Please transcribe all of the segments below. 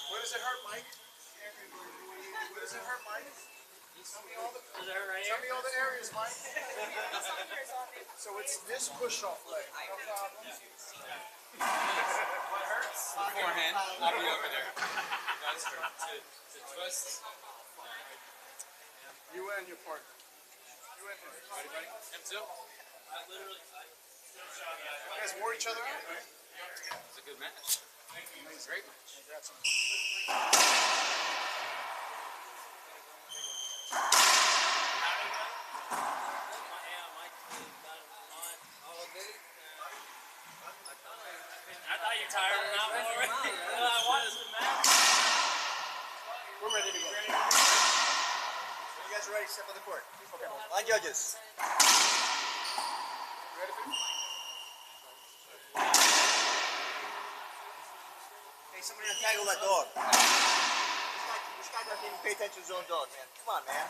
Where does it hurt, Mike? Where does it hurt, Mike? Tell me all the areas, Mike. So it's this push-off leg. No problem. What hurts? Beforehand, I'll be over there. That's her. To twist. You and your partner. You and him. Ready? Him too? You guys wore each other out, right? It's a good match. It's a great match. I thought you tired of that one already. I wanted to match. We're ready to go. You guys are ready? Step on the court. Okay. Line judges. Ready for me? Hey, somebody untangle that dog. This guy doesn't even pay attention to his own dog, man. Come on, man.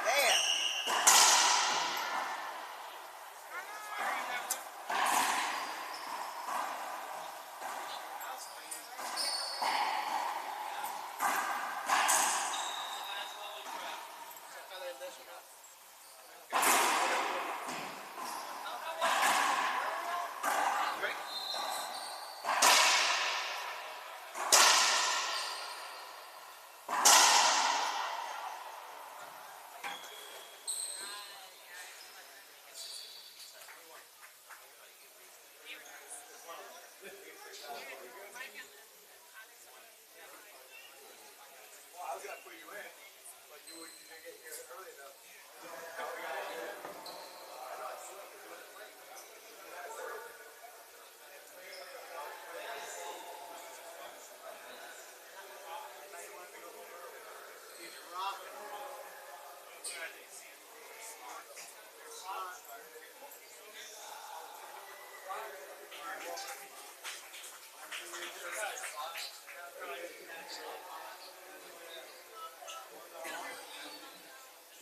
Damn. I was going to put you in, but you didn't get here early enough.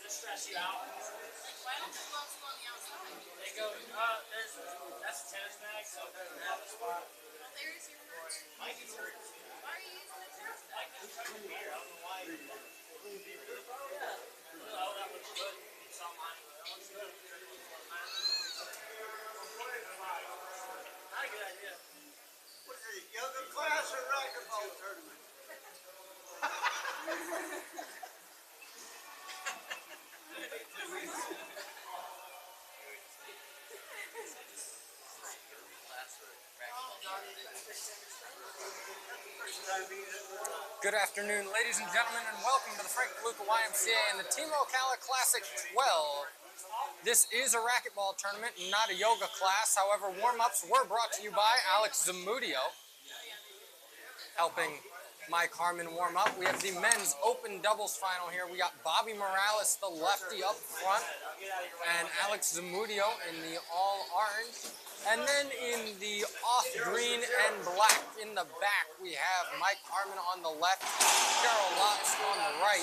Stress you out. Why don't the gloves go on the outside? They go, that's a tennis bag, so it doesn't have a spot. Well, there's your hurt. Mike is hurt. Why are you using the tennis bag? Mike just touched the beer. I don't know why. Yeah. Oh, that looks good. It's on mine. That looks good. Not a good idea. What is it, yoga class or racquetball tournament? Good afternoon, ladies and gentlemen, and welcome to the DeLuca YMCA and the Team Ocala Classic 12. This is a racquetball tournament, not a yoga class. However, warm-ups were brought to you by Alex Zamudio, helping Mike Harmon warm up. We have the men's open doubles final here. We got Bobby Morales, the lefty, up front, and Alex Zamudio in the all orange. And then in the off green and black in the back, we have Mike Harmon on the left, Carol Lotz on the right.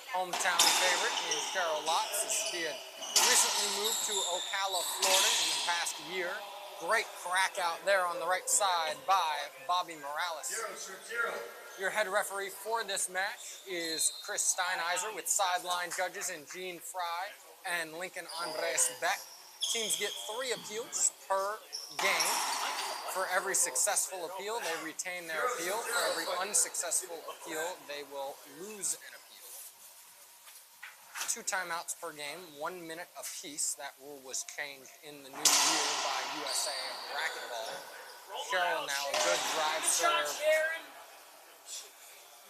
Hometown favorite in Carol Lotz. She had recently moved to Ocala, Florida in the past year. Great crack out there on the right side by Bobby Morales. Your head referee for this match is Chris Steinheiser with sideline judges in Gene Fry and Lincoln Andres Beck. Teams get 3 appeals per game. For every successful appeal, they retain their appeal. For every unsuccessful appeal, they will lose an appeal. 2 timeouts per game, 1 minute apiece. That rule was changed in the new year by USA Racquetball. Carroll now a good drive serve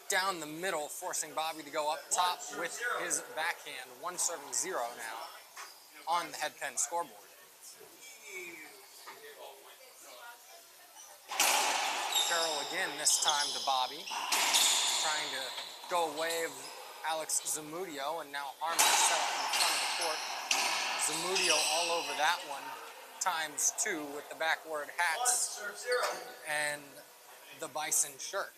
down the middle, forcing Bobby to go up top with his backhand. 1-0 now on the head pen scoreboard. Carroll again, this time to Bobby, trying to go away of Alex Zamudio, and now Harmon set up in front of the court. Zamudio all over that one, ×2 with the backward hats and the bison shirt.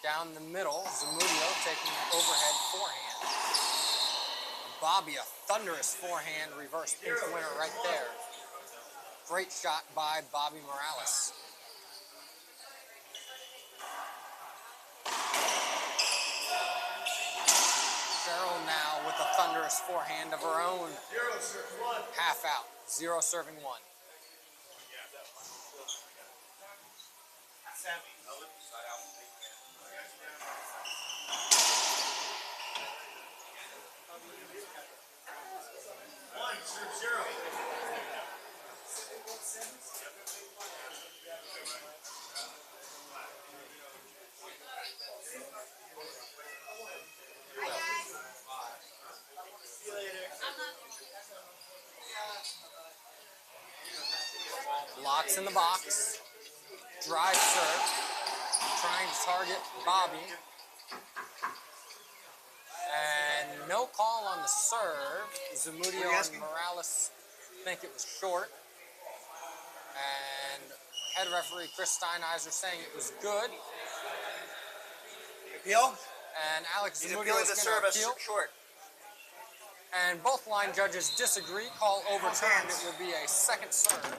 Down the middle, Zamudio taking an overhead forehand. Bobby, a thunderous forehand reverse pink winner right there. Great shot by Bobby Morales. Cheryl now with a thunderous forehand of her own. Half out, 0 serving 1. Locks in the box. Drive serve. Trying to target Bobby. And no call on the serve. Zamudio and Morales think it was short. And head referee Chris Steinheiser saying it was good. Appeal? And Alex He's Zamudio appealing is the going to service appeal. short. And both line judges disagree. Call overturned. It will be a second serve.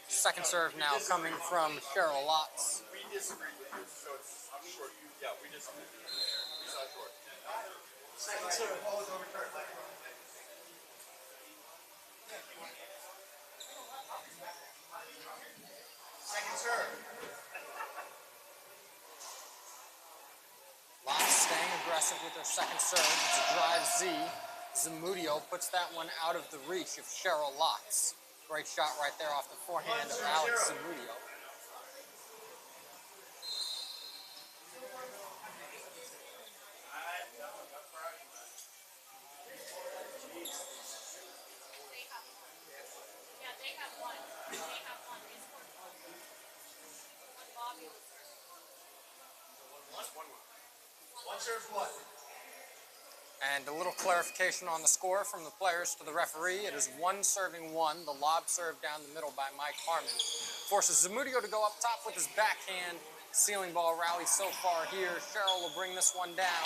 Second serve now coming from Cheryl Lotz. We disagree with you, so it's, I'm short. Yeah, we disagree. We saw short. Second serve, ball is overturned. Second serve. Lotz staying aggressive with her second serve. It's a drive Z. Zamudio puts that one out of the reach of Cheryl Lotz. Great shot right there off the forehand of Alex Zamudio. They have one. They have one. They scored one. When Bobby was serving. One serves one. And a little clarification on the score from the players to the referee. It is 1 serving 1. The lob serve down the middle by Mike Harmon forces Zamudio to go up top with his backhand. Ceiling ball rally so far here. Cheryl will bring this one down.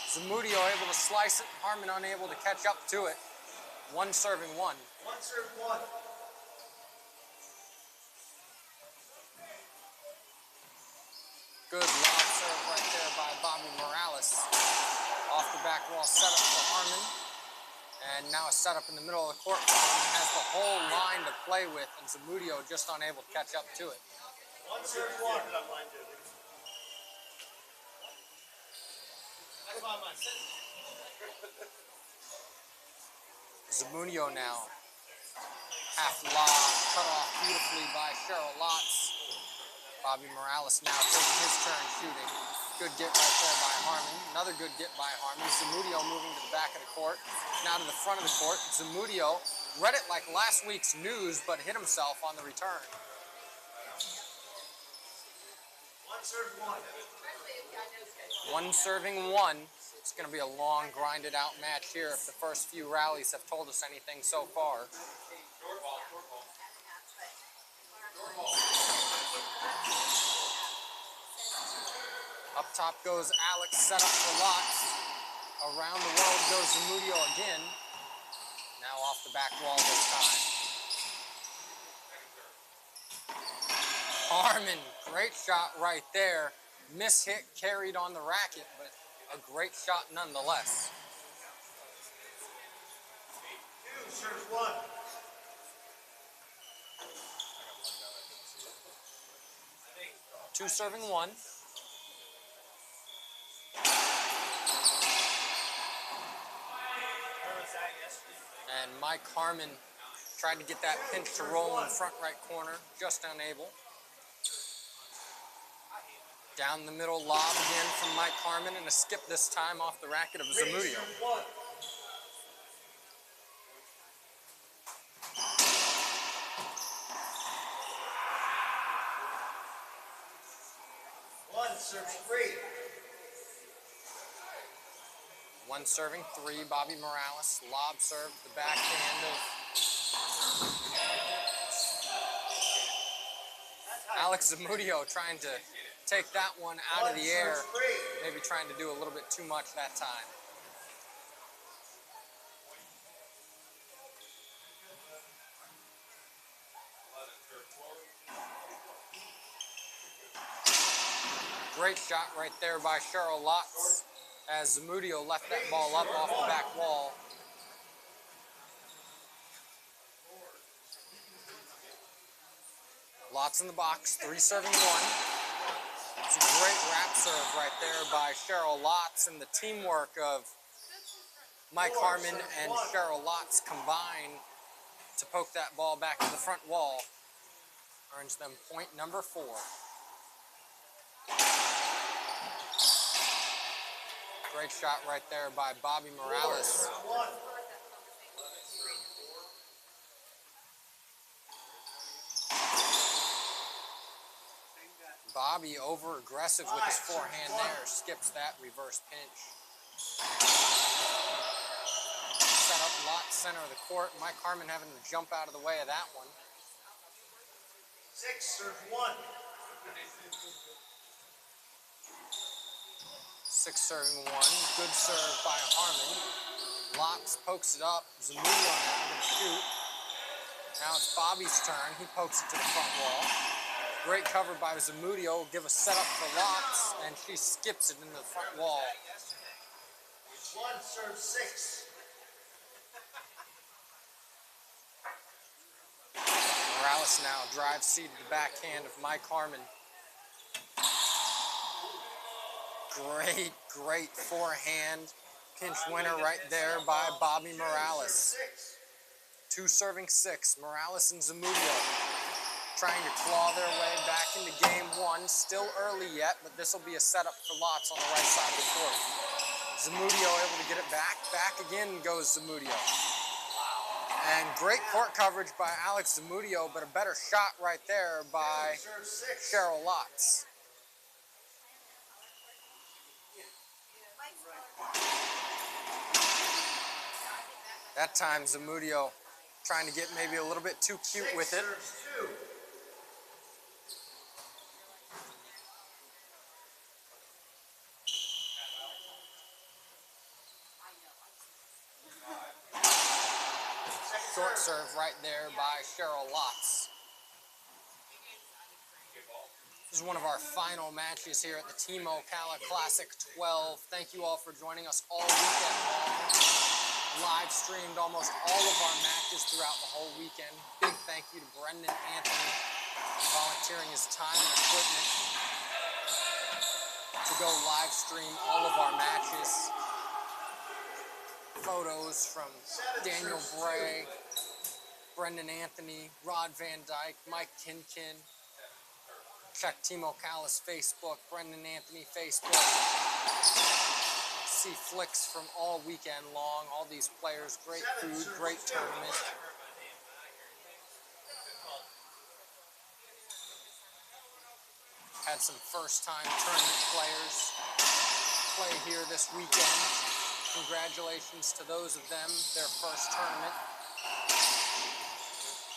Zamudio able to slice it. Harmon unable to catch up to it. 1 serving 1. One serve one. Good lob serve right there by Bobby Morales. Off the back wall setup for Harmon. And now a setup in the middle of the court. Harmon has the whole line to play with, and Zamudio just unable to catch up to it. One serve one. Zamudio now. Half lob, cut off beautifully by Cheryl Lotz. Bobby Morales now taking his turn shooting. Good get right there by Harmon. Another good get by Harmon. Zamudio moving to the back of the court. Now to the front of the court. Zamudio read it like last week's news, but hit himself on the return. One serve one. 1 serving 1. It's going to be a long, grinded out match here if the first few rallies have told us anything so far. Up top goes Alex, set up for Lotz. Around the world goes Zamudio again. Now off the back wall this time. Harmon, great shot right there. Miss hit carried on the racket, but a great shot nonetheless. Two serves one. Two serving 1. And Mike Harmon tried to get that pinch to roll in front right corner, just unable. Down the middle lob again from Mike Harmon, and a skip this time off the racket of Zamudio. One. One serves three. 1 serving 3, Bobby Morales. Lob serve, the backhand of Alex Zamudio trying to take that one out of the air. Maybe trying to do a little bit too much that time. Great shot right there by Cheryl Lotz as Zamudio left that ball up off the back wall. Lotz in the box, 3 serving 1. It's a great wrap serve right there by Cheryl Lotz, and the teamwork of Mike Harmon and Cheryl Lotz combine to poke that ball back to the front wall. Earns them point number 4. Great shot right there by Bobby Morales. Bobby over aggressive with his forehand there, skips that reverse pinch. Set up Lotz center of the court. Mike Harmon having to jump out of the way of that one. 6 serve 1. 6 serving 1. Good serve by Harmon. Lotz pokes it up. Zamudio now going to shoot. Now it's Bobby's turn. He pokes it to the front wall. Great cover by Zamudio. Give a setup for Lotz, and she skips it into the front wall. 1 serve 6. Morales now drives seat to the backhand of Mike Harmon. Great forehand pinch winner right there by Bobby Morales. 2 serving 6. Morales and Zamudio trying to claw their way back into game 1. Still early yet, but this will be a setup for Lotz on the right side of the court. Zamudio able to get it back. Back again goes Zamudio. And great court coverage by Alex Zamudio, but a better shot right there by Cheryl Lotz. That time Zamudio trying to get maybe a little bit too cute with it. Short serve right there by Cheryl Lotz. This is one of our final matches here at the Team Ocala Classic 12. Thank you all for joining us all weekend long. Live streamed almost all of our matches throughout the whole weekend. Big thank you to Brendan Anthony volunteering his time and equipment to go live stream all of our matches. Photos from Daniel Bray, Brendan Anthony, Rod Van Dyke, Mike Kinkin. Check Team Ocala's Facebook, Brendan Anthony Facebook. See flicks from all weekend long, all these players, great food, great tournament. Had some first-time tournament players play here this weekend. Congratulations to those of them, their first tournament.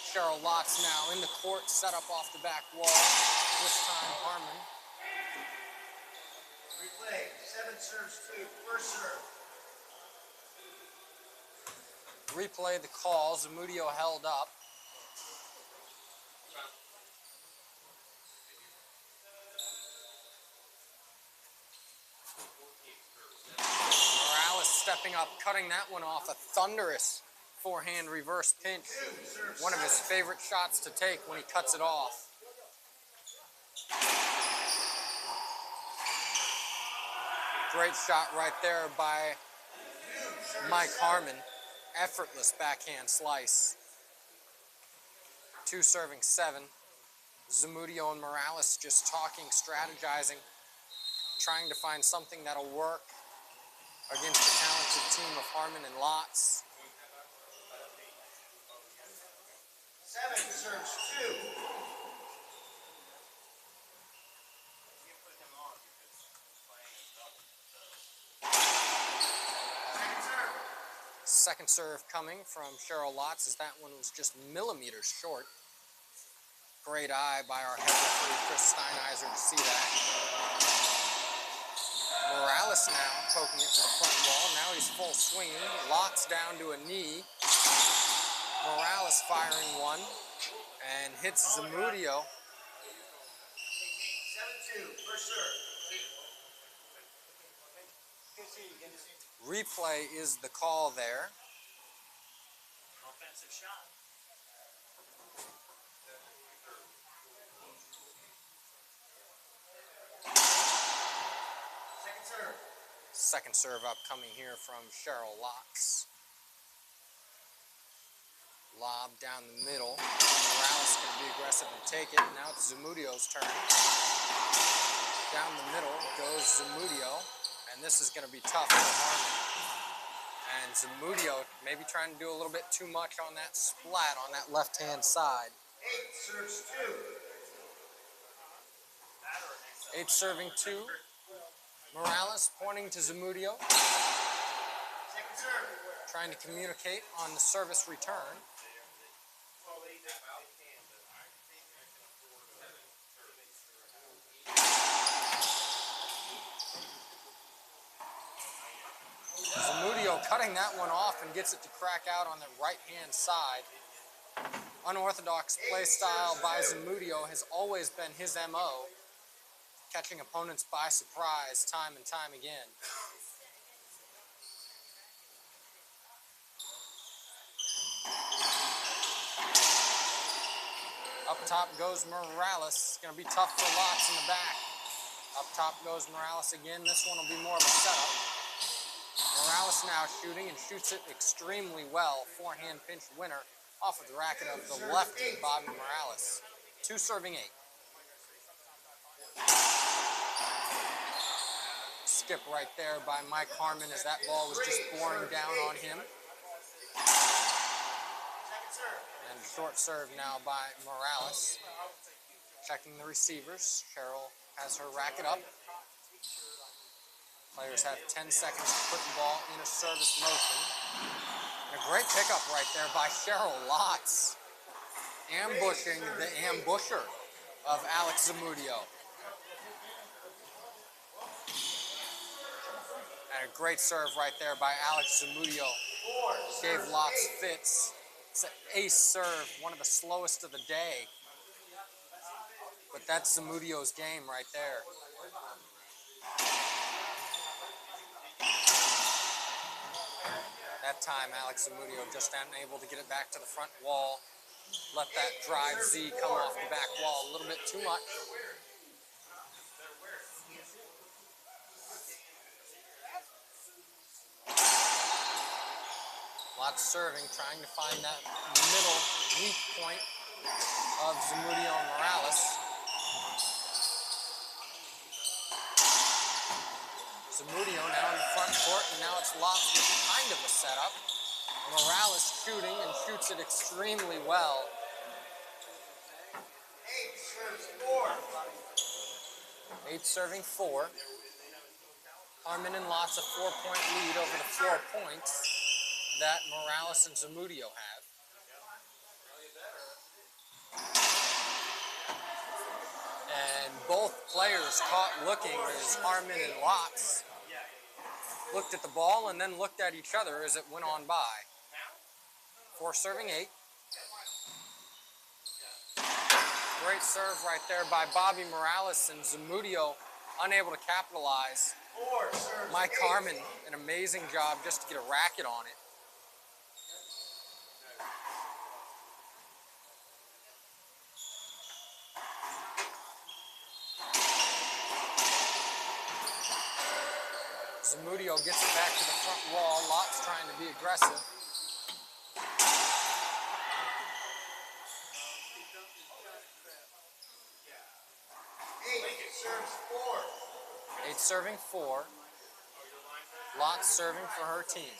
Cheryl Lotz now in the court, set up off the back wall. This time Harmon. Replay. 7 serves 2. First serve. Replay the call. Zamudio held up. Morales stepping up, cutting that one off. A thunderous forehand reverse pinch. One of his favorite shots to take when he cuts it off. Great shot right there by Mike Harmon. Effortless backhand slice. 2 serving 7. Zamudio and Morales just talking, strategizing, trying to find something that'll work against the talented team of Harmon and Lotz. 7 serves 2. Second serve coming from Cheryl Lotz as that one was just millimeters short. Great eye by our head referee, Chris Steinheiser, to see that. Morales now poking it to the front wall. Now he's full swinging. Locks down to a knee. Morales firing one and hits Zamudio. 7-2, first serve. Replay is the call there. Offensive shot. Second serve. Second serve upcoming here from Cheryl Locks. Lob down the middle. Morales going to be aggressive and take it. Now it's Zamudio's turn. Down the middle goes Zamudio. And this is going to be tough for Harmon. And Zamudio maybe trying to do a little bit too much on that splat on that left-hand side. 8 serves 2. 8 serving 2. Morales pointing to Zamudio. Second serve. Trying to communicate on the service return. Zamudio cutting that one off and gets it to crack out on the right-hand side. Unorthodox play style by Zamudio has always been his MO, catching opponents by surprise time and time again. Up top goes Morales. It's going to be tough for Locks in the back. Up top goes Morales again. This one will be more of a setup. Morales now shooting and shoots it extremely well. Forehand pinch winner off of the racket of the lefty, Bobby Morales. 2 serving 8. Skip right there by Mike Harmon as that ball was just boring down on him. And short serve now by Morales. Checking the receivers. Cheryl has her racket up. Players have 10 seconds to put the ball in a service motion. And a great pickup right there by Cheryl Lotz. Ambushing the ambusher of Alex Zamudio. And a great serve right there by Alex Zamudio. Gave Lotz fits. It's an ace serve, one of the slowest of the day. But that's Zamudio's game right there. That time, Alex Zamudio just unable to get it back to the front wall. Let that drive Z come off the back wall a little bit too much. Lots serving, trying to find that middle weak point of Zamudio and Morales. Zamudio now in the front court, and now it's Lotz with kind of a setup. Morales shooting and shoots it extremely well. 8 serves 4. 8 serving 4. Harmon and Lotz a 4-point lead over the 4 points that Morales and Zamudio have. And both players caught looking as Harmon and Lotz looked at the ball and then looked at each other as it went on by. 4 serving 8. Great serve right there by Bobby Morales, and Zamudio unable to capitalize. 4 serves Mike 8. Harmon, an amazing job just to get a racket on it. Zamudio gets it back to the front wall. Lotz trying to be aggressive. Serves 4. 8 serving 4. Lotz serving for her team.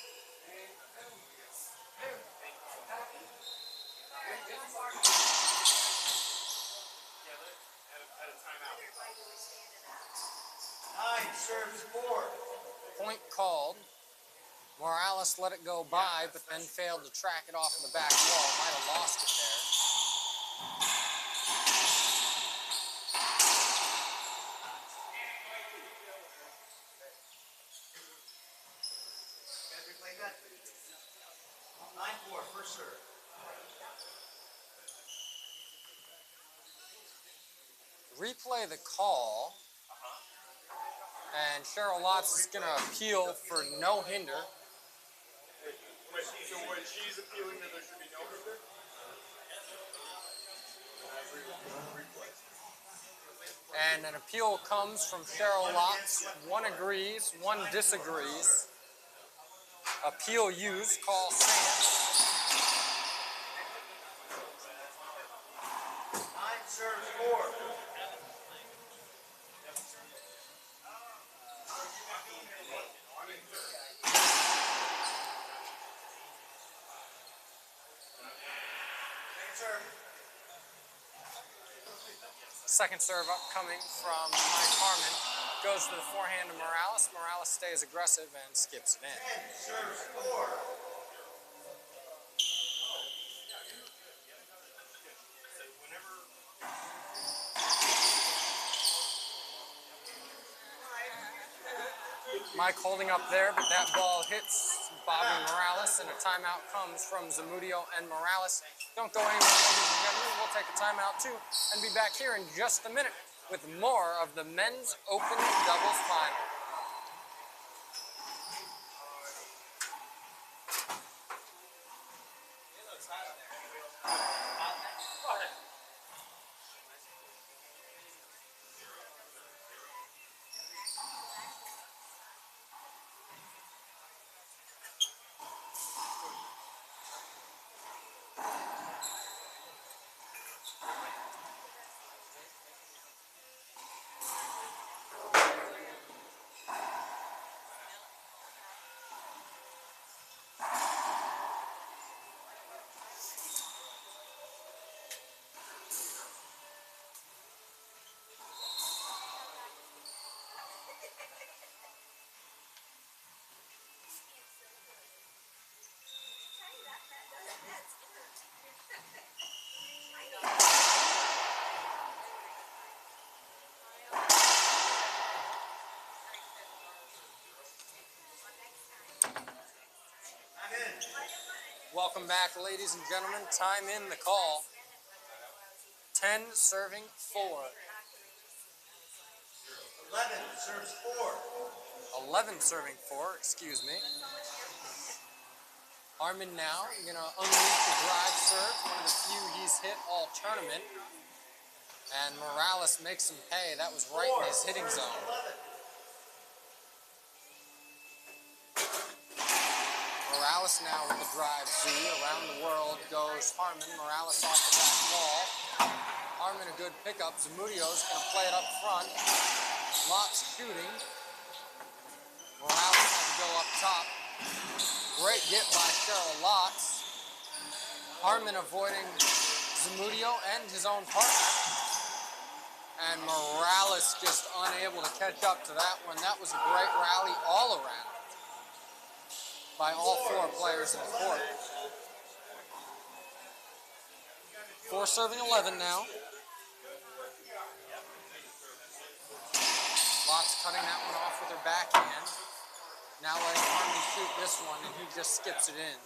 Serves 4. Point called. Morales let it go by, but then failed to track it off of the back wall. Might have lost it there. 9-4, first serve. Replay the call. And Cheryl Lotz is going to appeal for no hinder. So when she's appealing that there should be no hinder? And an appeal comes from Cheryl Lotz. One agrees, one disagrees. Appeal used, call stands. 9 serves 4. Second serve upcoming from Mike Harmon. Goes to the forehand of Morales. Morales stays aggressive and skips it in. 10 serves 4. Mike holding up there, but that ball hits Bobby Morales, and a timeout comes from Zamudio and Morales. Don't go anywhere, ladies and gentlemen. We'll take a timeout too and be back here in just a minute with more of the men's open doubles final. Welcome back, ladies and gentlemen. Time in the call. 10 serving 4. 11 serves 4. 11 serving 4, excuse me. Harmon now going to unleash the drive serve, one of the few he's hit all tournament. And Morales makes him pay. That was right in his hitting zone. 11. Morales now with the drive Z. Around the world goes Harmon. Morales off the back wall. Harmon a good pickup. Zamudio's going to play it up front. Lotz shooting. Morales has to go up top. Great get by Cheryl Lotz. Harmon avoiding Zamudio and his own partner. And Morales just unable to catch up to that one. That was a great rally all around by all 4 players in the court. 4 serving 11 now. Lotz cutting that one off with her backhand. Now letting Harmon shoot this one, and he just skips it in.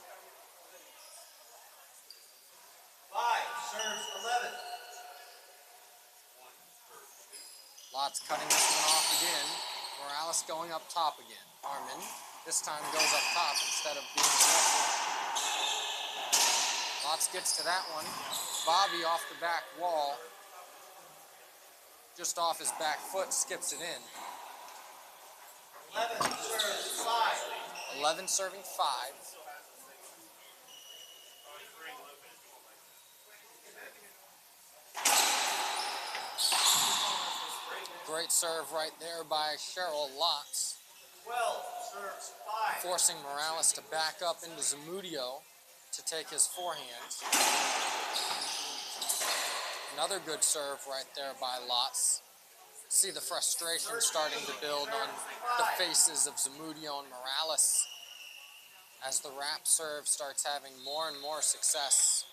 5 serves 11. Lotz cutting this one off again. Morales going up top again. Harmon this time goes up top instead of being aggressive. Lotz gets to that one. Bobby off the back wall. Just off his back foot, skips it in. 11 serves 5. 11 serving 5. Great serve right there by Cheryl Lotz. 12 serves 5. Forcing Morales to back up into Zamudio to take his forehand. Another good serve right there by Lotz. See the frustration starting to build on the faces of Zamudio and Morales as the wrap serve starts having more and more success.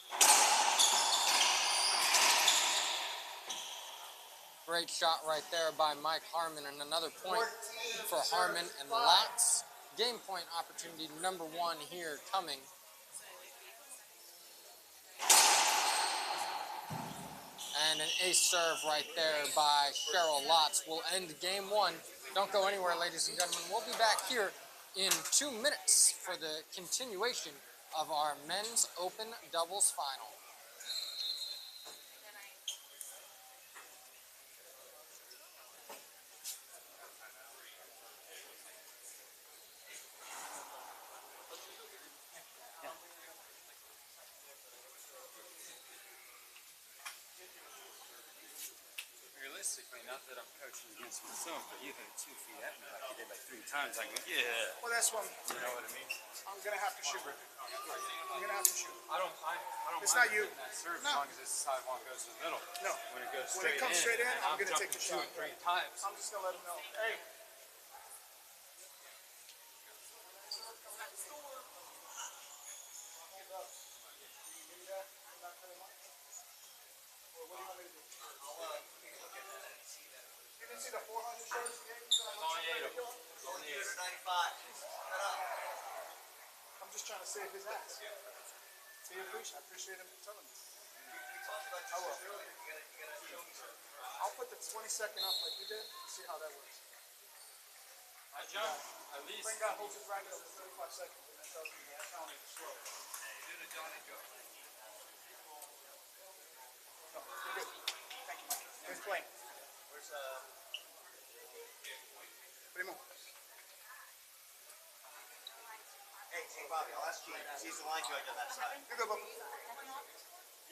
Great shot right there by Mike Harmon, and another point for Harmon and Lotz. Game point opportunity number 1 here coming And an ace serve right there by Cheryl Lotz will end game one. Don't go anywhere, ladies and gentlemen. We'll be back here in 2 minutes for the continuation of our men's open doubles final. Realistically, not that I'm coaching against myself, but you hit 2 feet at me like you did like 3 times. I go, yeah. Well, that's one. You know what I mean? I'm gonna have to shoot. I'm gonna have to shoot. I don't It's mind not you. hitting that serve No. as long as this sideline goes to the middle. No. When it goes When it straight comes straight in, and I'm gonna jumping take the 2 shot. and 3 times. I'm just gonna let him know. Hey. You didn't see the 400 shirts he gave me? Only 8 of them. Only 8. 95. I'm just trying to save his ass. See, I appreciate him telling me. I will. I'll put the 20-second up like you did and see how that works. I jump at least. Playing guy holds his racket up for 35 seconds and then tells me that's how it's slow. No, you're good. Thank you, Mike. Who's playing? Where's Primo. Hey, Bobby, I'll ask Gene. He's the line judge on that side. You're good, Bubba.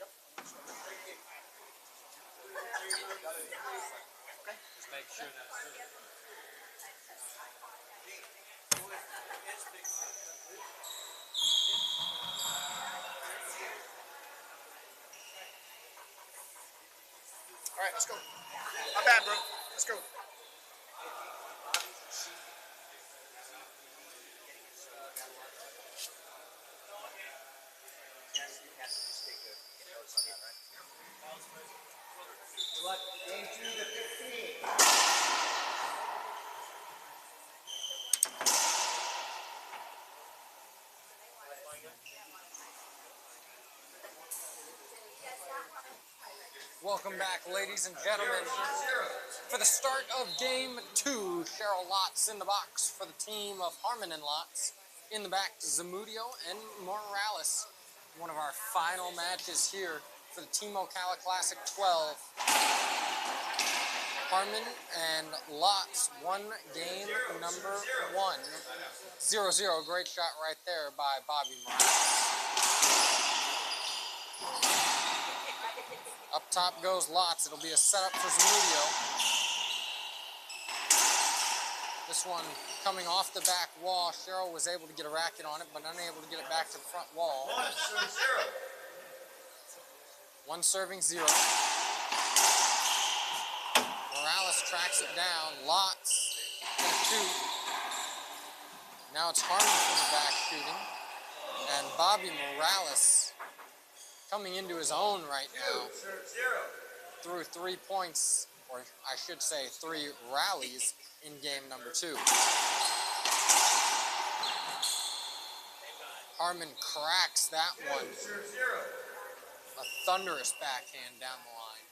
Yep. Just make sure that's good. All right, let's go. Not bad, bro. Let's go. Game 2 to 15. Welcome back, ladies and gentlemen, for the start of game 2. Cheryl Lotz in the box for the team of Harmon and Lotz. In the back, Zamudio and Morales. One of our final matches here for the Team Ocala Classic 12. Harmon and Lotz won game number 1. 0-0. Great shot right there by Bobby Morales. Up top goes Lotz. It'll be a setup for Zamudio. This one coming off the back wall. Cheryl was able to get a racket on it, but unable to get it back to the front wall. 1 serving 0. Morales tracks it down. Lotz gonna shoot. Now it's Harmon from the back shooting. And Bobby Morales coming into his own right now. Through 3 points, or I should say 3 rallies in game number 2. Harmon cracks that one. A thunderous backhand down the line.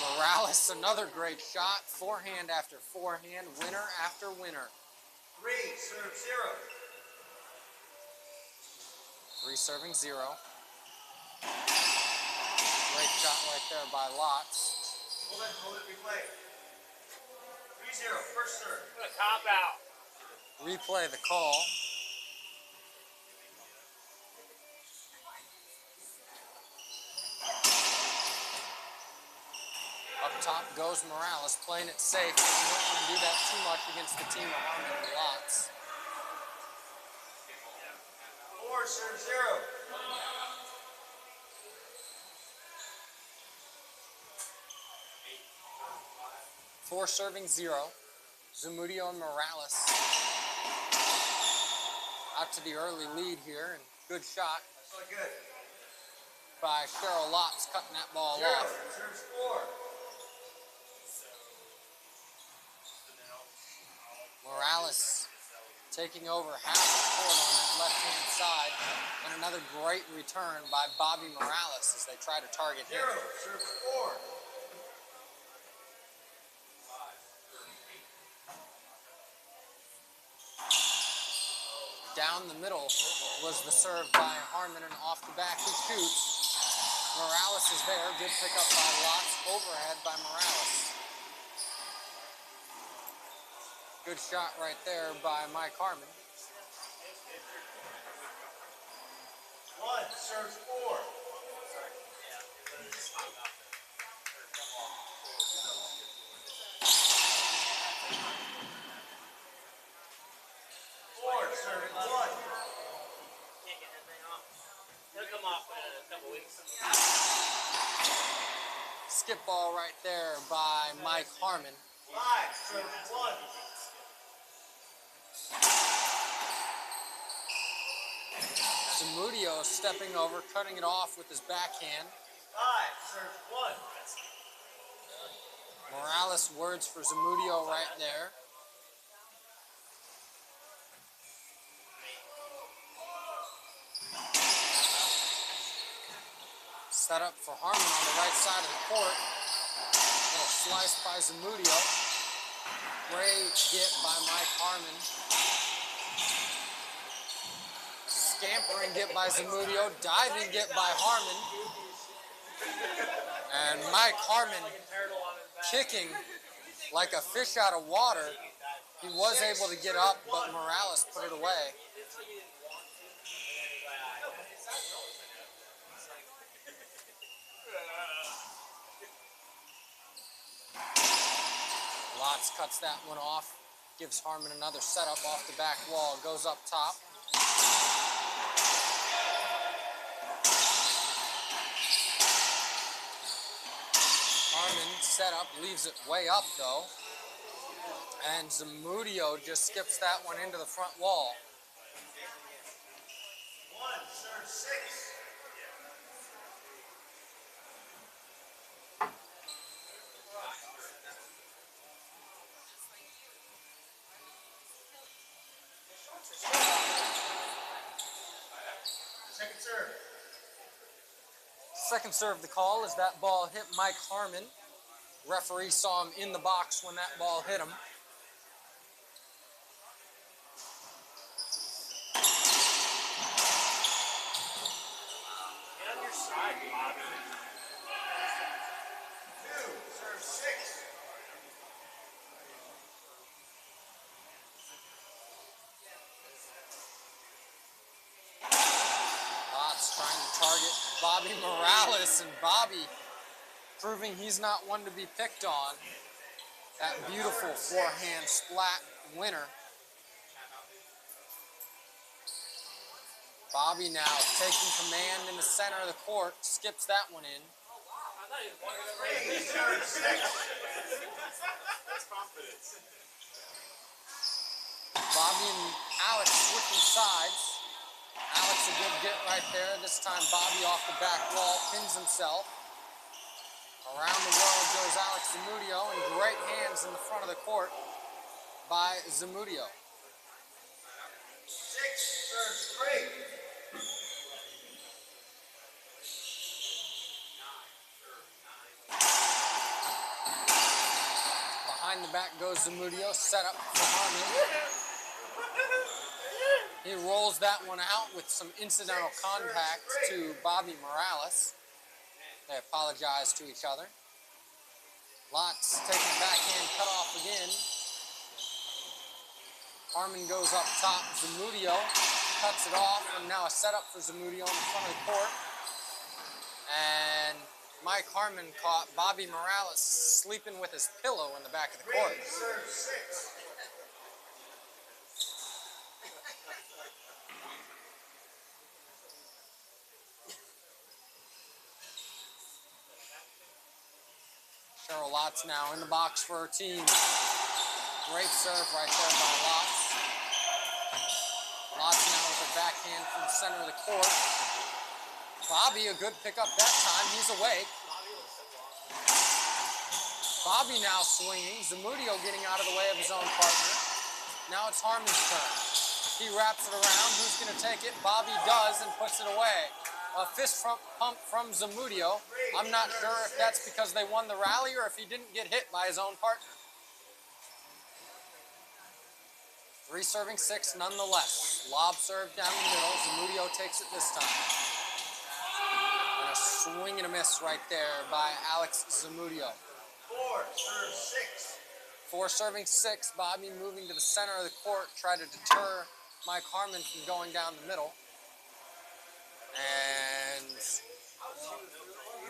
Morales, another great shot. Forehand after forehand, winner after winner. 3 serve 0. 3 serving 0. Great shot right there by Lotz. Hold it, replay. 3-0, first serve. What a cop out. Replay the call. Up top goes Morales, playing it safe, but you don't want to do that too much against the team of Harmon and Lotz. 4 serve 0. 4 serving 0. Zamudio and Morales out to the early lead here, and good shot So good. by Cheryl Lotz, cutting that ball 0 off. serves 4. Morales Morales taking over half of the court on that left-hand side. And another great return by Bobby Morales as they try to target him. Serve 4. Down the middle was the serve by Harmon, and off the back he shoots. Morales is there. Good pickup by Lots. Overhead by Morales. Good shot right there by Mike Harmon. 1, serve 4. Serve 1. Can't get that thing off. He'll come off in a couple weeks. Skip ball right there by Mike Harmon. 5, serve 1. Zamudio stepping over, cutting it off with his backhand. 5, serve 1. Morales words for Zamudio right there. Set up for Harmon on the right side of the court. Little slice by Zamudio. Great get by Mike Harmon. Scampering get by Zamudio. Diving get by Harmon. And Mike Harmon kicking like a fish out of water. He was able to get up, but Morales put it away. Lots cuts that one off, gives Harmon another setup off the back wall, goes up top. Harmon set up, leaves it way up though. And Zamudio just skips that one into the front wall. 1, serve 6. Second serve. Second serve the call as that ball hit Mike Harmon. Referee saw him in the box when that ball hit him. Get on your side, Bobby. 2, serve 6. Lots trying to target Bobby Morales, and Bobby proving he's not one to be picked on. That beautiful forehand splat winner. Bobby now taking command in the center of the court, skips that one in. Bobby and Alex switching sides. Alex a good get right there. This time Bobby off the back wall, pins himself. Around the world goes Alex Zamudio, and great hands in the front of the court by Zamudio. 6, serve 3. Behind the back goes Zamudio, set up for Harmon. He rolls that one out with some incidental contact to Bobby Morales. They apologize to each other. Lots taking backhand cut off again. Harmon goes up top. Zamudio cuts it off, and now a setup for Zamudio in the front of the court. And Mike Harmon caught Bobby Morales sleeping with his pillow in the back of the court. Serve 6. Cheryl Lots now in the box for her team. Great serve right there by Lots. Lots now with a backhand from the center of the court. Bobby, a good pickup that time. He's awake. Bobby now swinging. Zamudio getting out of the way of his own partner. Now it's Harmon's turn. He wraps it around. Who's going to take it? Bobby does and puts it away. A fist pump from Zamudio. I'm not sure if that's because they won the rally or if he didn't get hit by his own partner. 3 serving 6 nonetheless. Lob serve down the middle. Zamudio takes it this time. And a swing and a miss right there by Alex Zamudio. 4 serving 6. Bobby moving to the center of the court, try to deter Mike Harmon from going down the middle. And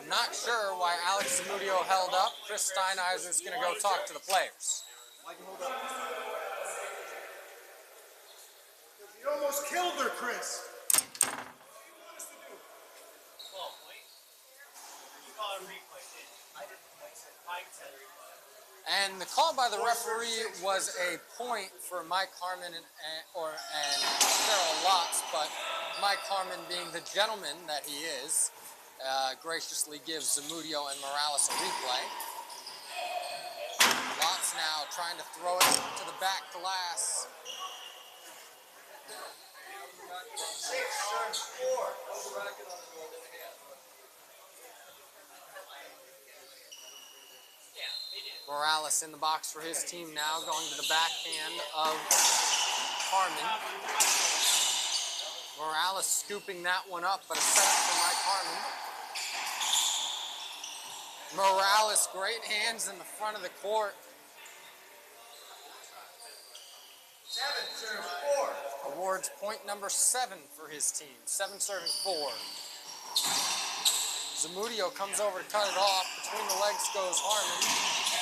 I'm not sure why Alex Zamudio held up. Chris Steinheiser's going to go talk to the players. You almost killed her, Chris. And the call by the referee was a point for Mike Harmon and Cheryl Lotz, but Mike Harmon, being the gentleman that he is, graciously gives Zamudio and Morales a replay. Lotz now trying to throw it to the back glass. 6 serves 4. Morales in the box for his team now, going to the backhand of Harmon. Morales scooping that one up, but a setup for Mike Harmon. Morales, great hands in the front of the court. 7 serves 4. Awards point number 7 for his team. 7 serving 4. Zamudio comes over to cut it off. Between the legs goes Harmon.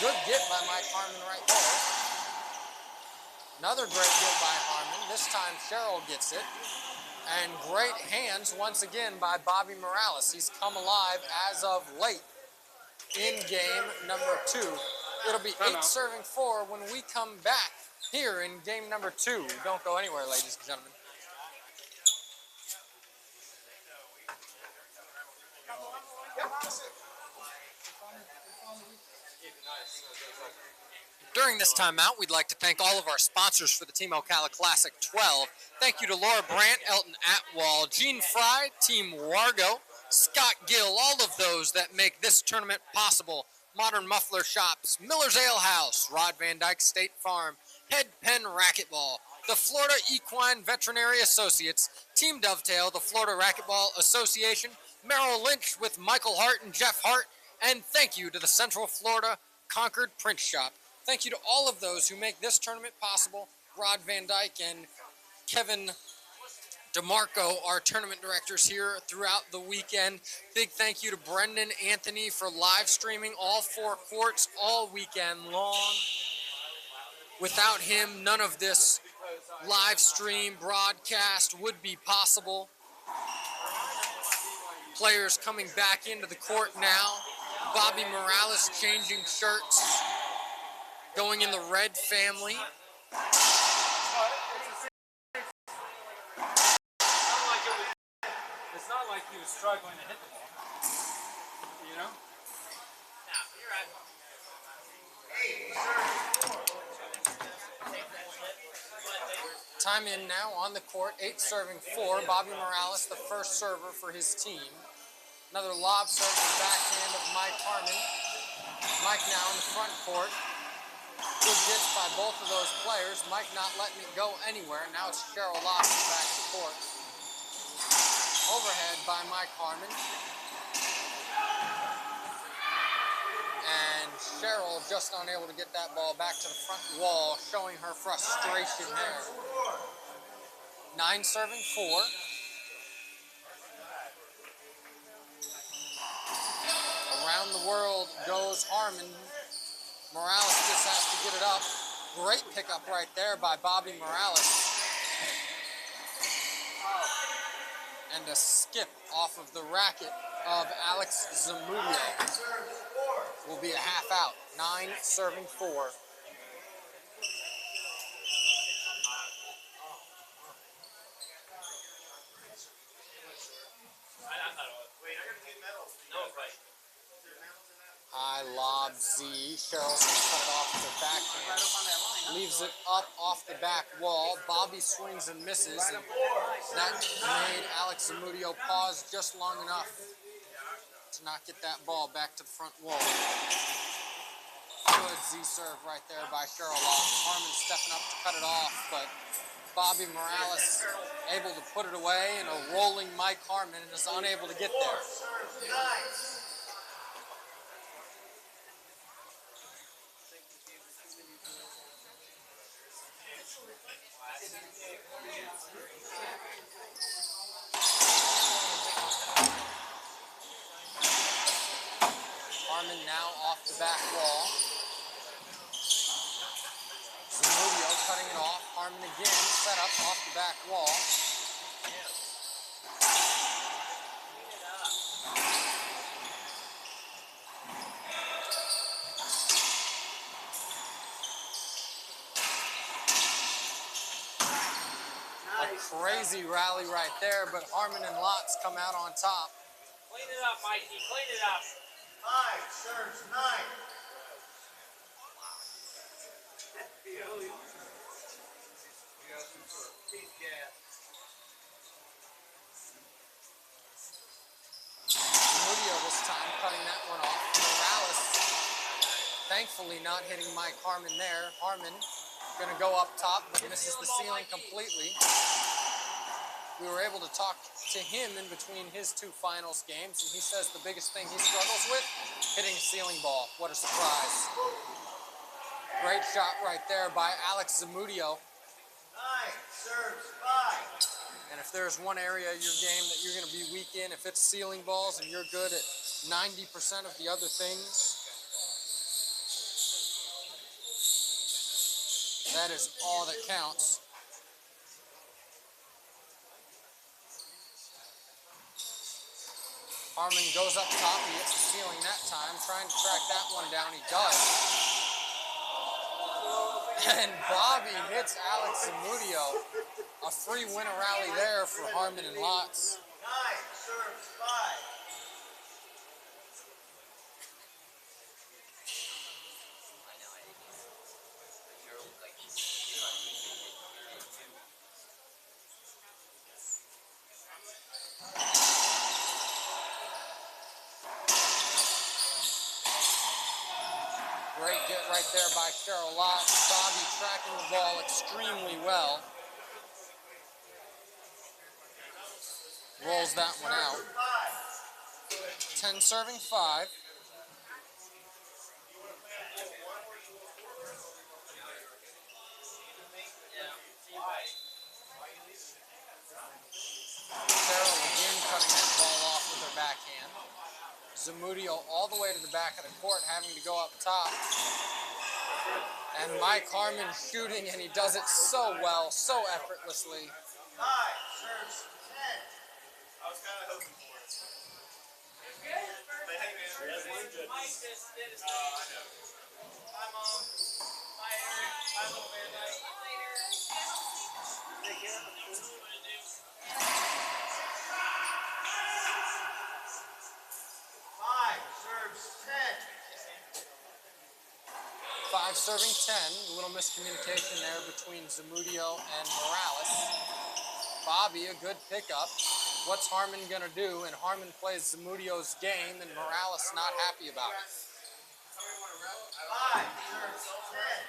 Good get by Mike Harmon right there. Another great get by Harmon. This time Cheryl gets it. And great hands once again by Bobby Morales. He's come alive as of late in game number 2. It'll be 8 serving 4 when we come back here in game number 2. Don't go anywhere, ladies and gentlemen. During this timeout, we'd like to thank all of our sponsors for the Team Ocala Classic 12. Thank you to Laura Brandt, Elton Atwall, Gene Fry, Team Wargo, Scott Gill, all of those that make this tournament possible. Modern Muffler Shops, Miller's Ale House, Rod Van Dyke State Farm, Head Pen Racquetball, the Florida Equine Veterinary Associates, Team Dovetail, the Florida Racquetball Association, Merrill Lynch with Michael Hart and Jeff Hart, and thank you to the Central Florida Concord Print Shop. Thank you to all of those who make this tournament possible. Rod Van Dyke and Kevin DeMarco, our tournament directors here throughout the weekend. Big thank you to Brendan Anthony for live streaming all 4 courts all weekend long. Without him, none of this live stream broadcast would be possible. Players coming back into the court now. Bobby Morales changing shirts, going in the red family. It's not like he was struggling to hit the ball. You know? No, you're right. Time in now on the court, 8 serving 4. Bobby Morales, the first server for his team. Another lob serve to the backhand of Mike Harmon. Mike now in the front court. Good gets by both of those players. Mike not letting it go anywhere. Now it's Cheryl Lotz back to the court. Overhead by Mike Harmon. And Cheryl just unable to get that ball back to the front wall, showing her frustration there. 9 serving 4. Around the world goes Harmon. Morales just has to get it up. Great pickup right there by Bobby Morales. And a skip off of the racket of Alex Zamudio. Will be a half out. 9 serving 4. high lob Z. Cheryl's gonna cut it off with her backhand. Leaves it up off the back wall. Bobby swings and misses, and that made Alex Zamudio pause just long enough to not get that ball back to the front wall. Good Z serve right there by Cheryl Locke. Harmon stepping up to cut it off, but Bobby Morales able to put it away, and a rolling Mike Harmon is unable to get there. Harmon now off the back wall. Zamudio cutting it off. Harmon again, set up off the back wall. A crazy rally right there, but Harmon and Lotz come out on top. Clean it up, Mikey. Clean it up. 5 serves 9. Zamudio this time cutting that one off. Morales thankfully not hitting Mike Harmon there. Harmon gonna go up top, but misses the ceiling completely. We were able to talk to him in between his 2 finals games, and he says the biggest thing he struggles with, hitting a ceiling ball. What a surprise. Great shot right there by Alex Zamudio. 9 serves 5. And if there's one area of your game that you're going to be weak in, if it's ceiling balls and you're good at 90% of the other things, that is all that counts. Harmon goes up top, he hits the ceiling that time, trying to track that one down, he does. And Bobby hits Alex Zamudio. A free winner rally there for Harmon and Lotz. 9 serves 5. Great get right there by Cheryl Lotz. Bobby tracking the ball extremely well. Rolls that one out. 10 serving 5. Cheryl again cutting that ball off with her backhand. Zamudio all the way to the back of the court, having to go up top. And Mike Harmon shooting, and he does it so well, so effortlessly. 5 serves 10. I was kind of hoping for it. But hey, man, Mike just did his I know. Bye, Mom. Bye, Eric. Bye, little man. Five serving 10. A little miscommunication there between Zamudio and Morales. Bobby, a good pickup. What's Harmon gonna do? And Harmon plays Zamudio's game, and Morales not happy about it. 5 serves 10.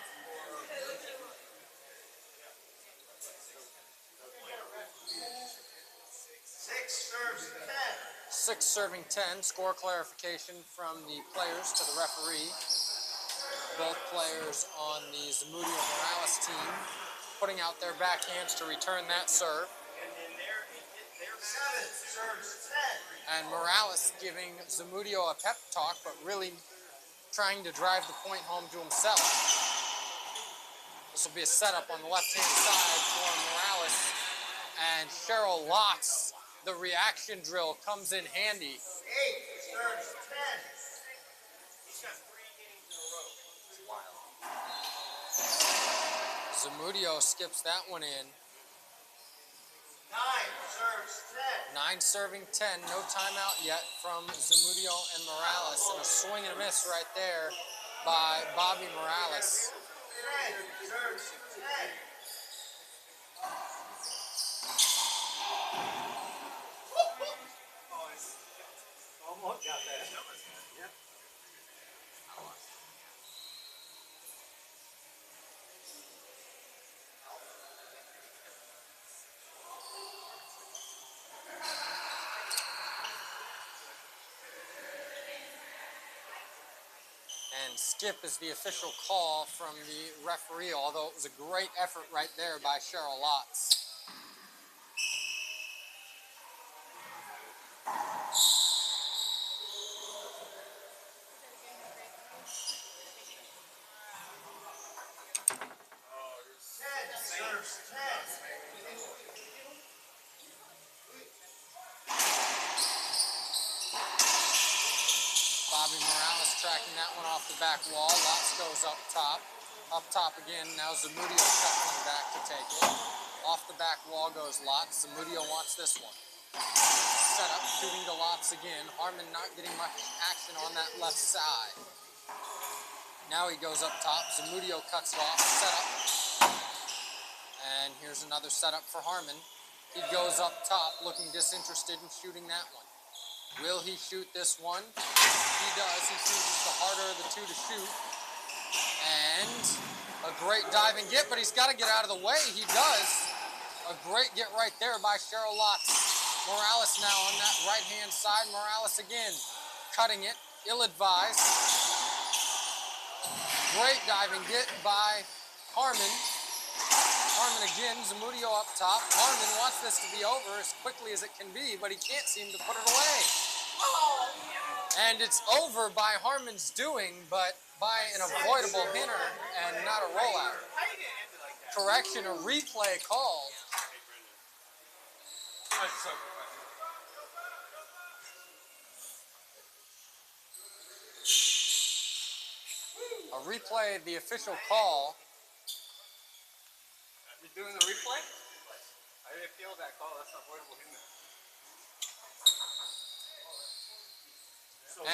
6 serves 10. 6 serving 10. Score clarification from the players to the referee. Both players on the Zamudio Morales team putting out their backhands to return that serve. 7 serves 10. And Morales giving Zamudio a pep talk, but really trying to drive the point home to himself. This will be a setup on the left-hand side for Morales. And Cheryl Lotz, the reaction drill, comes in handy. 8 serves 10. Zamudio skips that one in. serves 10. 9 serving 10. No timeout yet from Zamudio and Morales. And a swing and a miss right there by Bobby Morales. 10 serves 10. Almost got that. And skip is the official call from the referee, although it was a great effort right there by Cheryl Lotz. Serves 10. Bobby Morales tracking that one off the back wall. Lotz goes up top. Up top again. Now Zamudio shuffling back to take it. Off the back wall goes Lotz. Zamudio wants this one. Set up, shooting to Lotz again. Harmon not getting much action on that left side. Now he goes up top. Zamudio cuts it off. Set up. And here's another setup for Harmon. He goes up top, looking disinterested in shooting that one. Will he shoot this one? He does. He chooses the harder of the two to shoot. And a great diving get, but he's got to get out of the way. He does. A great get right there by Cheryl Lotz. Morales now on that right-hand side. Morales again, cutting it, ill-advised. Great diving get by Harmon. Harmon again, Zamudio up top. Harmon wants this to be over as quickly as it can be, but he can't seem to put it away. And it's over by Harmon's doing, but by an avoidable hitter and not a rollout. Correction, a replay called. A replay, the official call. You're doing the replay? I didn't feel that call. That's not avoidable hitter.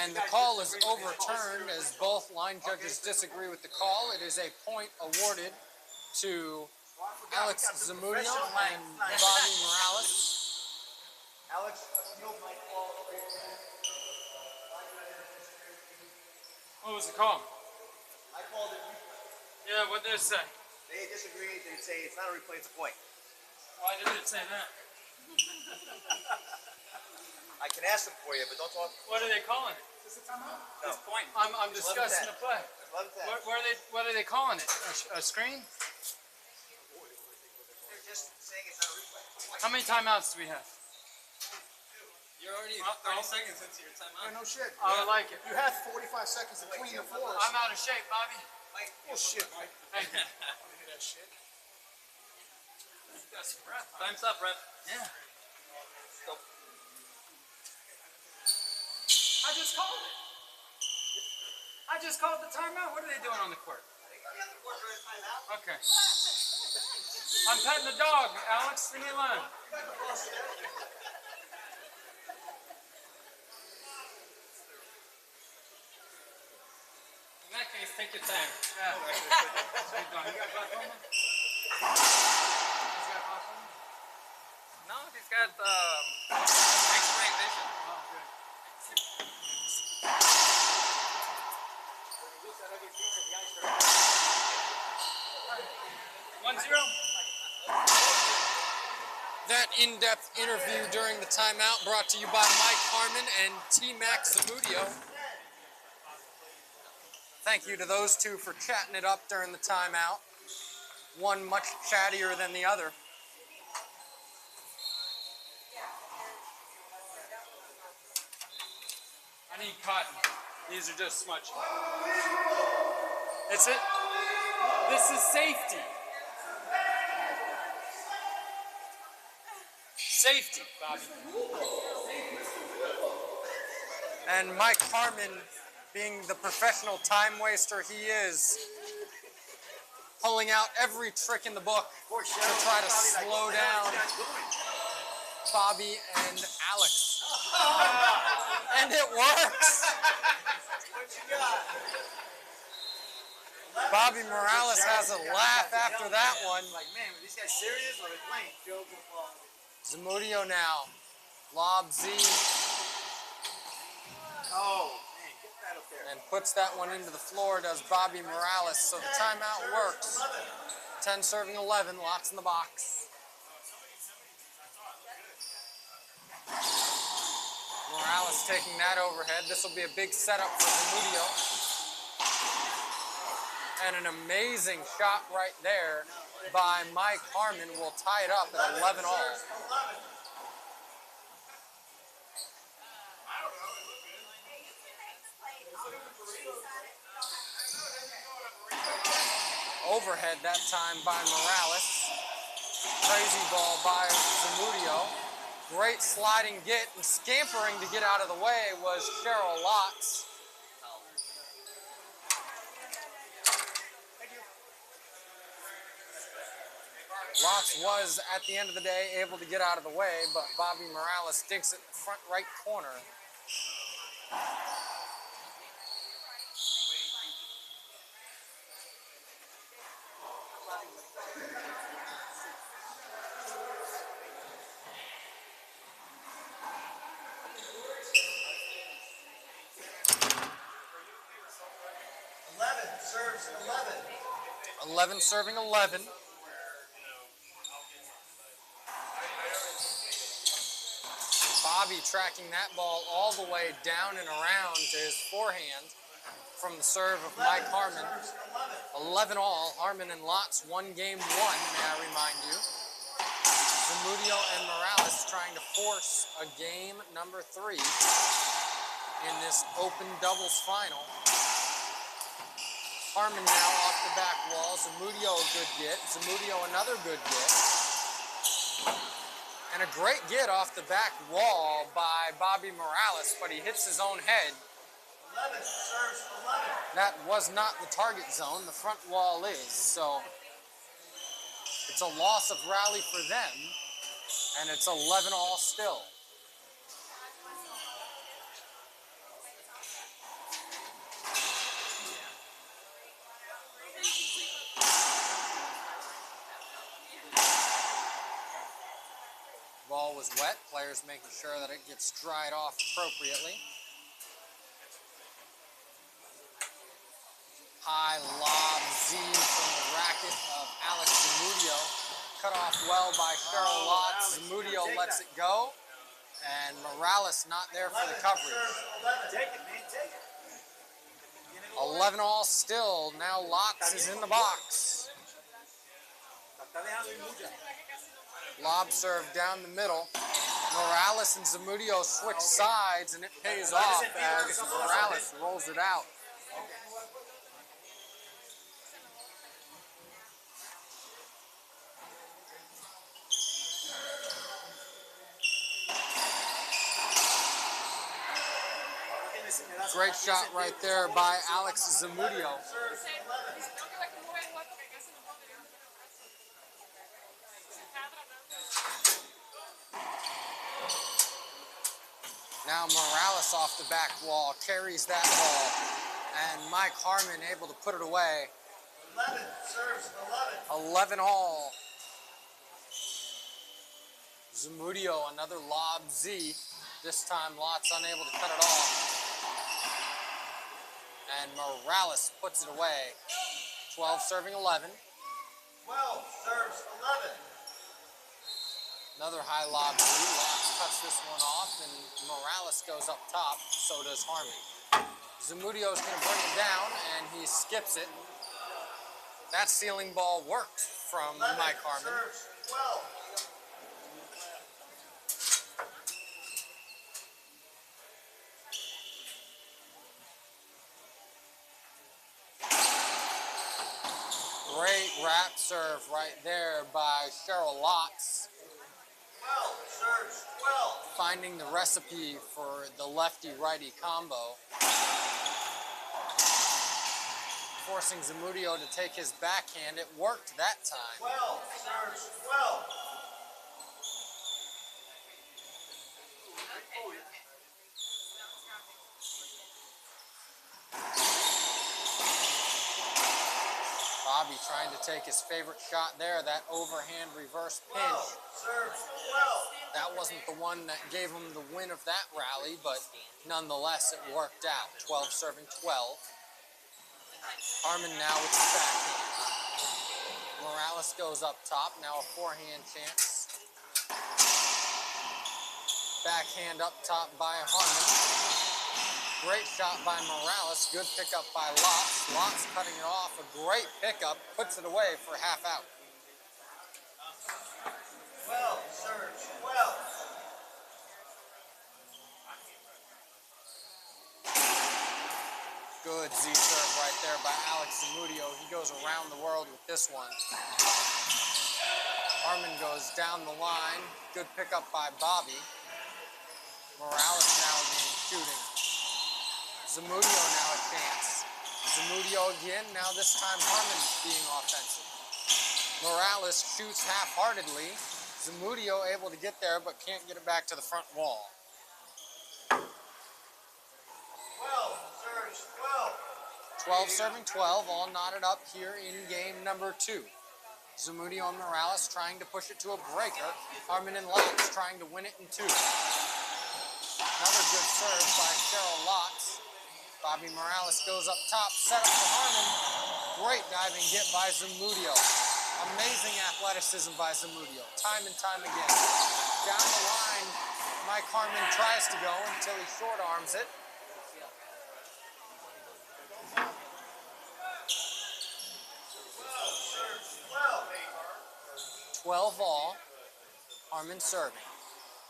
And the call is overturned as both line judges disagree with the call. It is a point awarded to Alex Zamudio and Bobby Morales. Alex appealed my call. What was the call? I called it. Yeah, what did it say? They disagreed. They say it's not a replay, it's a point. Why did it say that? I can ask them for you, but don't talk. What are they calling it? No. This point. I'm discussing the play. 11-10. What are they calling it? A screen? They're just saying it's not a replay. How many timeouts do we have? You're already 30 seconds into your timeout. No shit. I like it. You had 45 seconds to clean the floors. I'm out of shape, Bobby. Bullshit, Mike. Thank you. I want to hear that shit. Time's up, Rep. Yeah. Go. I just called it. I just called the timeout. What are they doing on the court? Okay. I'm petting the dog, Alex. Leave me alone. In that case, take your time. Yeah. You got glaucoma? He's got glaucoma? No, he's got X-ray vision. Oh, good. 1-0. That in-depth interview during the timeout brought to you by Mike Harmon and T-Mac Zamudio. Thank you to those two for chatting it up during the timeout. One much chattier than the other. I need cotton. These are just smudged. That's it. This is safety. Safety, Bobby. And Mike Harmon, being the professional time waster he is, pulling out every trick in the book to try to slow down Bobby and Alex. And it works. Bobby Morales has a laugh after that one. Like, man, are these guys serious or are they playing? Joke or ball? Zamudio now. Lob Z Oh, man, get that up there. and puts that one into the floor, does Bobby Morales. So the timeout works. 10 serving 11, Lots in the box. Morales taking that overhead. This will be a big setup for Zamudio. And an amazing shot right there by Mike Harmon will tie it up at 11 all. Overhead that time by Morales. Crazy ball by Zamudio. Great sliding get, and scampering to get out of the way was Cheryl Lots. Lots was, at the end of the day, able to get out of the way, but Bobby Morales dinks it in the front right corner. Serves 11. 11 serving 11. Bobby tracking that ball all the way down and around to his forehand from the serve of Mike Harmon. 11 all. Harmon and Lots won game 1, may I remind you. Zamudio and Morales trying to force a game number 3 in this open doubles final. Harmon now off the back wall. Zamudio a good get. Zamudio another good get. And a great get off the back wall by Bobby Morales, but he hits his own head. 11 serves 11. That was not the target zone. The front wall is. So it's a loss of rally for them. And it's 11 all still. Ball was wet. Players making sure that it gets dried off appropriately. High lob Z from the racket of Alex Zamudio. Cut off well by Cheryl Lots. Zamudio lets it go. And Morales not there for the coverage. 11. Take it, man, take it. 11 all still. Now Lots is in the box. Lob serve down the middle. Morales and Zamudio switch sides, and it pays off as Morales rolls it out. Great shot right there by Alex Zamudio. Now Morales off the back wall, carries that ball, and Mike Harmon able to put it away. 11 serves 11. 11 all. Zamudio, another lob Z. This time Lots unable to cut it off. And Morales puts it away. 12 serving 11. 12 serves 11. Another high lob Z. Lots cuts this one off, and Morales goes up top. So does Harmon. Zamudio's going to bring it down, and he skips it. That ceiling ball worked from Mike Harmon. Serves 12. Great wrap serve right there by Cheryl Lots. 12 serves 12. Finding the recipe for the lefty-righty combo. Forcing Zamudio to take his backhand. It worked that time. 12 serves 12. Bobby trying to take his favorite shot there, that overhand reverse pinch. 12. Serve 12. That wasn't the one that gave him the win of that rally, but nonetheless, it worked out. 12 serving 12. Harmon now with the backhand. Morales goes up top, now a forehand chance. Backhand up top by Harmon. Great shot by Morales, good pickup by Lotz. Lotz cutting it off, a great pickup, puts it away for half out. 12. Serve 12. Good Z serve right there by Alex Zamudio. He goes around the world with this one. Harmon goes down the line. Good pickup by Bobby. Morales now again shooting. Zamudio now a chance. Zamudio again, now this time Harmon being offensive. Morales shoots half-heartedly. Zamudio able to get there but can't get it back to the front wall. 12. Serves 12. 12 serving 12, all knotted up here in game number 2. Zamudio and Morales trying to push it to a breaker. Harmon and Lotz trying to win it in 2. Another good serve by Cheryl Lotz. Bobby Morales goes up top, set up for Harmon. Great diving get by Zamudio. Amazing athleticism by Zamudio, time and time again. Down the line, Mike Harmon tries to go until he short arms it. 12 all. Harmon serving.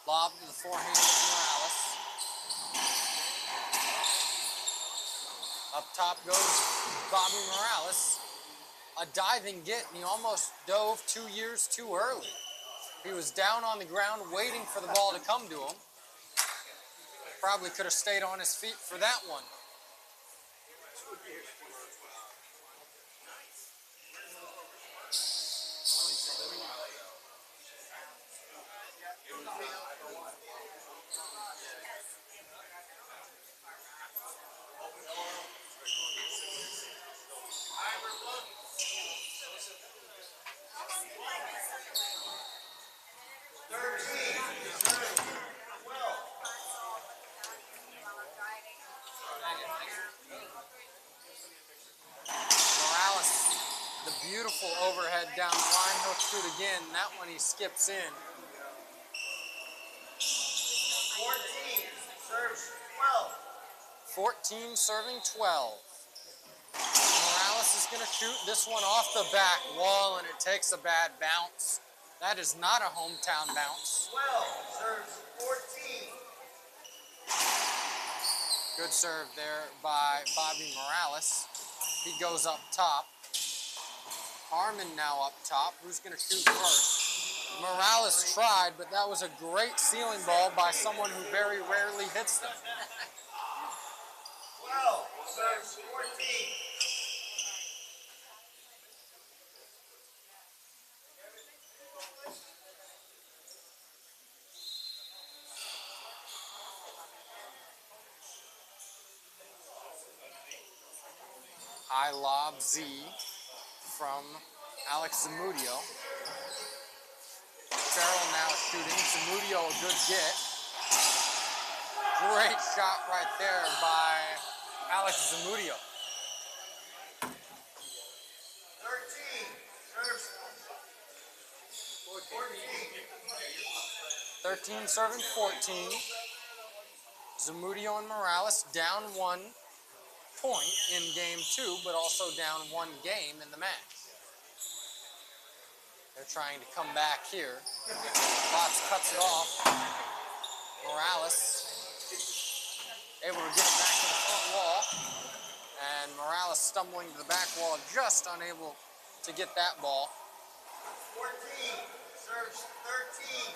Lob to the forehand of Morales. Up top goes Bobby Morales. A diving get, and he almost dove 2 years too early. He was down on the ground waiting for the ball to come to him. Probably could have stayed on his feet for that one. Beautiful overhead down the line, hook shoot again. That one he skips in. 14. Serves 12. 14 serving 12. Morales is going to shoot this one off the back wall, and it takes a bad bounce. That is not a hometown bounce. 12. Serves 14. Good serve there by Bobby Morales. He goes up top. Harmon now up top. Who's going to shoot first? Morales tried, but that was a great ceiling ball by someone who very rarely hits them. 12. Serves 14. High lob Z from Alex Zamudio. Farrell now shooting. Zamudio a good get. Great shot right there by Alex Zamudio. 13. Serves 14. 13 serving 14. Zamudio and Morales down 1 point in game 2, but also down 1 game in the match. They're trying to come back here. Lotz cuts it off. Morales able to get it back to the front wall. And Morales stumbling to the back wall, just unable to get that ball. 14. Serves 13.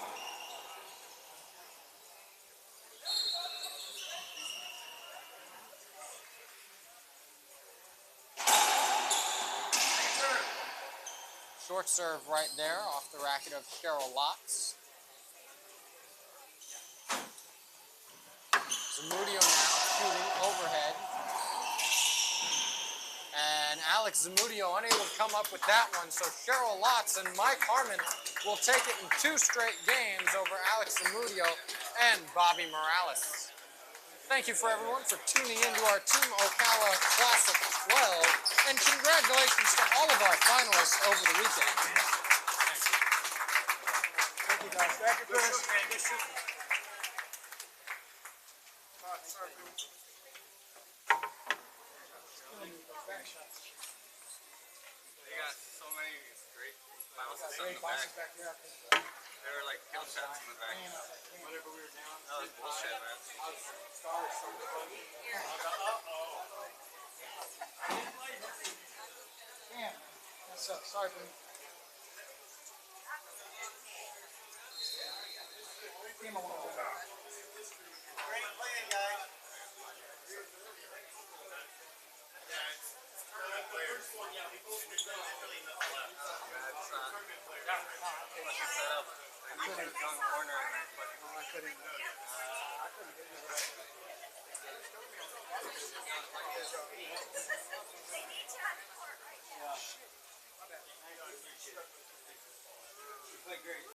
Short serve right there off the racket of Cheryl Lotz. Zamudio now shooting overhead. And Alex Zamudio unable to come up with that one, so Cheryl Lotz and Mike Harmon will take it in 2 straight games over Alex Zamudio and Bobby Morales. Thank you for everyone for tuning in to our Team Ocala Classic 12, and congratulations to all of our finalists over the weekend. Thank you guys. Thank you, Chris. They got so many great bounces on the back. They were like kill shots in the back. Whenever we were down. That was bullshit, man. Damn. That sucks. Sorry for me. Damn, I want to go back. Great playing, guys. I need to go in the corner and then I couldn't. you play great.